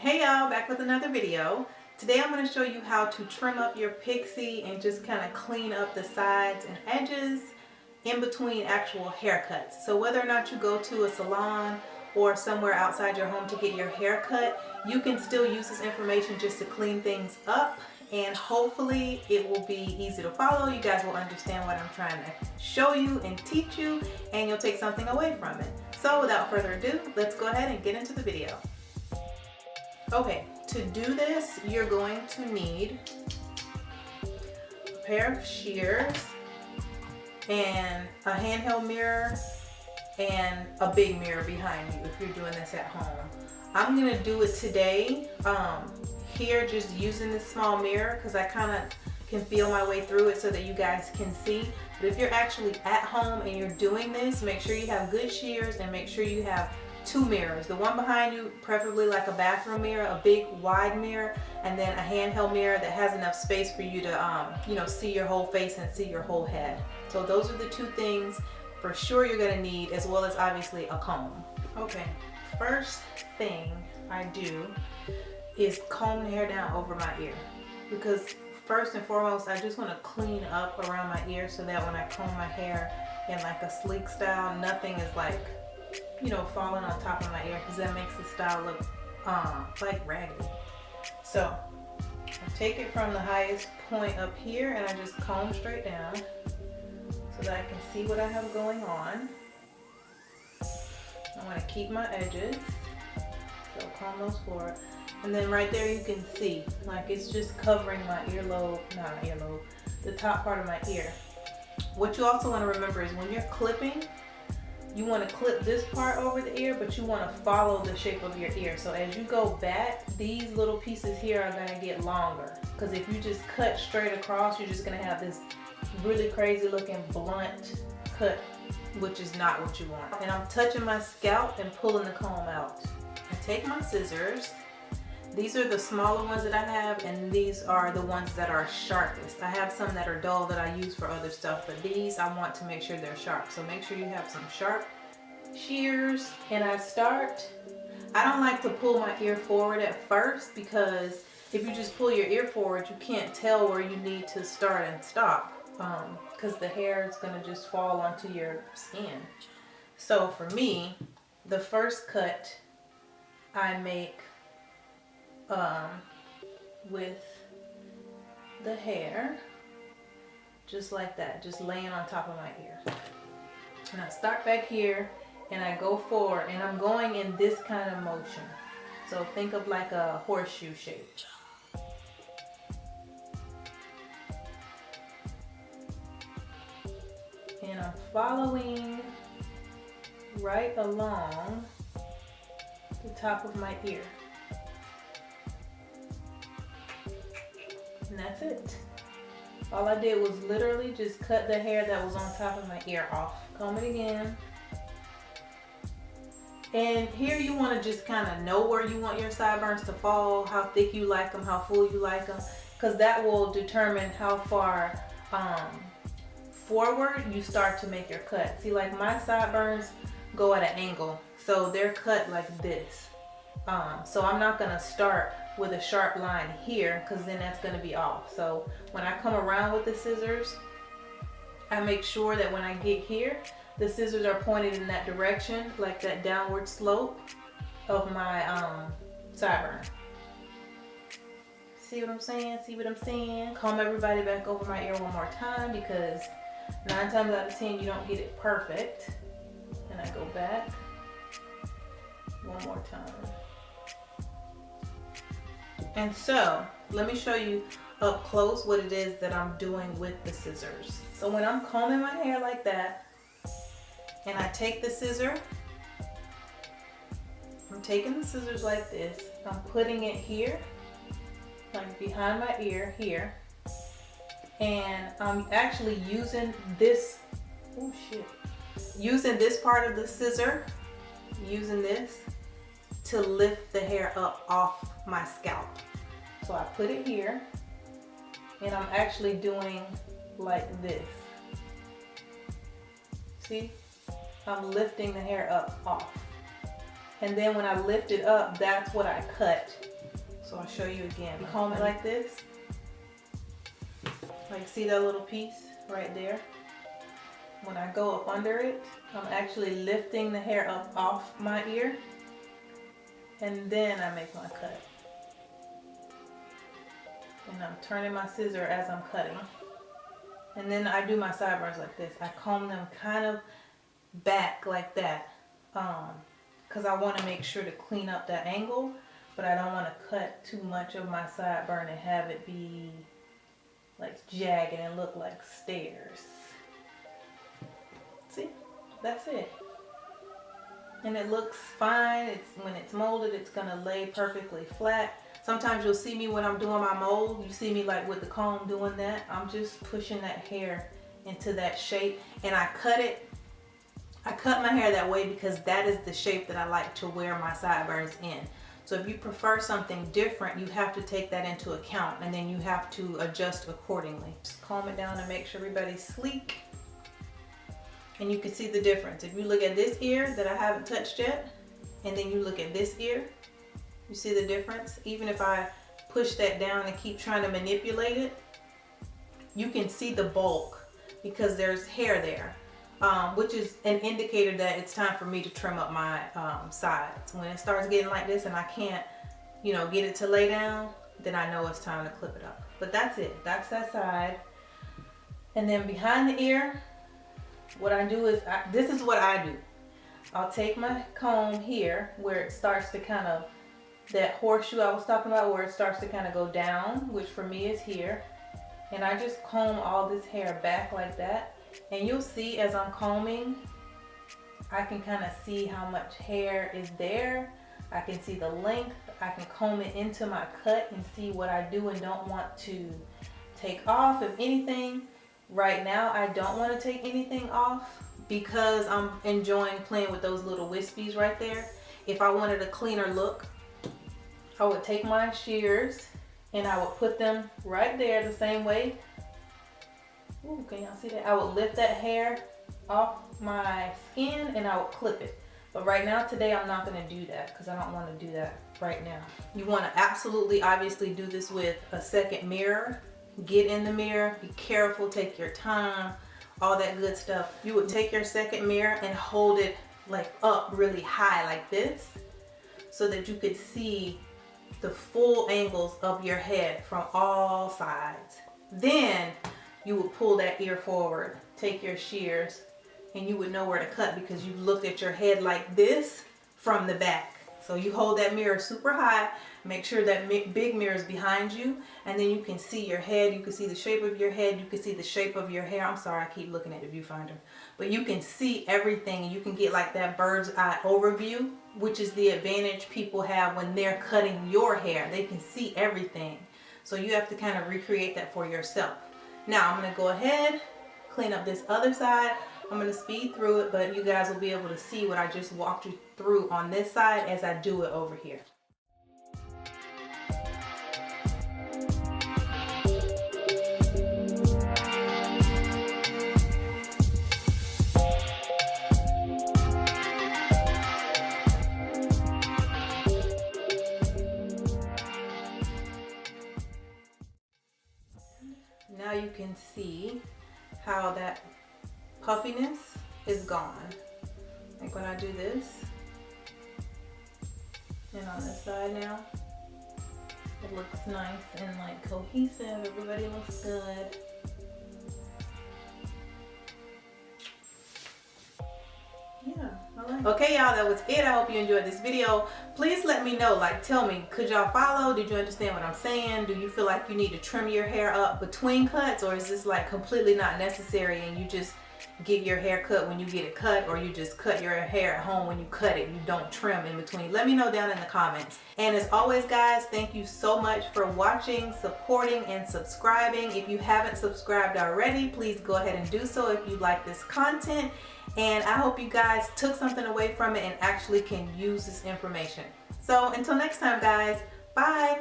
Hey y'all, back with another video. Today I'm going to show you how to trim up your pixie and just kind of clean up the sides and edges in between actual haircuts. So whether or not you go to a salon or somewhere outside your home to get your hair cut, you can still use this information just to clean things up, and hopefully it will be easy to follow. You guys will understand what I'm trying to show you and teach you, and you'll take something away from it. So without further ado, let's go ahead and get into the video. Okay, to do this, you're going to need a pair of shears and a handheld mirror and a big mirror behind you if you're doing this at home. I'm gonna do it today here just using this small mirror because I kind of can feel my way through it so that you guys can see. But if you're actually at home and you're doing this, make sure you have good shears and make sure you have two mirrors. The one behind you, preferably like a bathroom mirror, a big wide mirror, and then a handheld mirror that has enough space for you to see your whole face and see your whole head. So those are the two things for sure you're gonna need, as well as obviously a comb. Okay, first thing I do is comb the hair down over my ear, because first and foremost I just want to clean up around my ear so that when I comb my hair in like a sleek style, nothing is like falling on top of my ear, because that makes the style look like raggedy. So I take it from the highest point up here and I just comb straight down so that I can see what I have going on. I want to keep my edges, so comb those forward. And then right there you can see, like, it's just covering my the top part of my ear. What you also want to remember is when you're clipping, you want to clip this part over the ear, but you want to follow the shape of your ear. So as you go back, these little pieces here are going to get longer, because if you just cut straight across, you're just going to have this really crazy looking blunt cut, which is not what you want. And I'm touching my scalp and pulling the comb out. I take my scissors. These are the smaller ones that I have, and these are the ones that are sharpest. I have some that are dull that I use for other stuff, but these I want to make sure they're sharp. So make sure you have some sharp shears. And I don't like to pull my ear forward at first, because if you just pull your ear forward, you can't tell where you need to start and stop, because the hair is going to just fall onto your skin. So for me, the first cut I make with the hair, just like that, just laying on top of my ear. And I start back here and I go forward, and I'm going in this kind of motion. So think of like a horseshoe shape. And I'm following right along the top of my ear. And that's it. All I did was literally just cut the hair that was on top of my ear off. Comb it again. And here you want to just kind of know where you want your sideburns to fall, how thick you like them, how full you like them, because that will determine how far forward you start to make your cut. See, like my sideburns go at an angle, so they're cut like this. So I'm not going to start with a sharp line here, because then that's going to be off. So when I come around with the scissors, I make sure that when I get here, the scissors are pointed in that direction, like that downward slope of my sideburn. See what I'm saying? See what I'm saying? Comb everybody back over my ear one more time, because 9 times out of 10 you don't get it perfect. And I go back one more time. And so let me show you up close what it is that I'm doing with the scissors. So when I'm combing my hair like that, and I take the scissor, I'm taking the scissors like this, I'm putting it here, like behind my ear here, and I'm actually using this, using this part of the scissor, using this to lift the hair up off my scalp. So I put it here, and I'm actually doing like this. See? I'm lifting the hair up off. And then when I lift it up, that's what I cut. So I'll show you again. You comb it like this. Like, see that little piece right there? When I go up under it, I'm actually lifting the hair up off my ear. And then I make my cut. And I'm turning my scissor as I'm cutting. And then I do my sideburns like this. I comb them kind of back like that. Because I want to make sure to clean up that angle. But I don't want to cut too much of my sideburn and have it be like jagged and look like stairs. See? That's it. And it looks fine. When it's molded, it's going to lay perfectly flat. Sometimes you'll see me when I'm doing my mold. You see me like with the comb doing that. I'm just pushing that hair into that shape. And I cut it. I cut my hair that way because that is the shape that I like to wear my sideburns in. So if you prefer something different, you have to take that into account, and then you have to adjust accordingly. Just comb it down and make sure everybody's sleek. And you can see the difference. If you look at this ear that I haven't touched yet, and then you look at this ear, you see the difference? Even if I push that down and keep trying to manipulate it, you can see the bulk because there's hair there. Which is an indicator that it's time for me to trim up my sides. When it starts getting like this and I can't, you know, get it to lay down, then I know it's time to clip it up. But that's it. That's that side. And then behind the ear, what I do is, this is what I do. I'll take my comb here where it starts to kind of, that horseshoe I was talking about, where it starts to kind of go down, which for me is here. And I just comb all this hair back like that. And you'll see as I'm combing, I can kind of see how much hair is there. I can see the length. I can comb it into my cut and see what I do and don't want to take off. If anything, right now I don't want to take anything off because I'm enjoying playing with those little wispies right there. If I wanted a cleaner look, I would take my shears and I would put them right there the same way. Ooh, can y'all see that? I would lift that hair off my skin and I would clip it. But right now, today, I'm not going to do that because I don't want to do that right now. You want to absolutely, obviously, do this with a second mirror. Get in the mirror. Be careful. Take your time. All that good stuff. You would take your second mirror and hold it like up really high like this so that you could see the full angles of your head from all sides. Then you would pull that ear forward, take your shears, and you would know where to cut because you looked at your head like this from the back. So you hold that mirror super high, make sure that big mirror is behind you, and then you can see your head, you can see the shape of your head, you can see the shape of your hair. I'm sorry, I keep looking at the viewfinder. But you can see everything and you can get like that bird's eye overview, which is the advantage people have when they're cutting your hair. They can see everything. So you have to kind of recreate that for yourself. Now I'm going to go ahead, clean up this other side. I'm going to speed through it, but you guys will be able to see what I just walked you through on this side as I do it over here. Now you can see how that puffiness is gone. Like when I do this, and on this side now, it looks nice and like cohesive. Everybody looks good. Yeah, I like it. Okay, y'all, that was it. I hope you enjoyed this video. Please let me know, like, tell me, could y'all follow? Did you understand what I'm saying? Do you feel like you need to trim your hair up between cuts, or is this like completely not necessary and you just get your hair cut when you get it cut, or you just cut your hair at home when you cut it, you don't trim in between? Let me know down in the comments. And as always, guys, thank you so much for watching, supporting, and subscribing. If you haven't subscribed already, please go ahead and do so if you like this content. And I hope you guys took something away from it and actually can use this information. So until next time, guys, bye.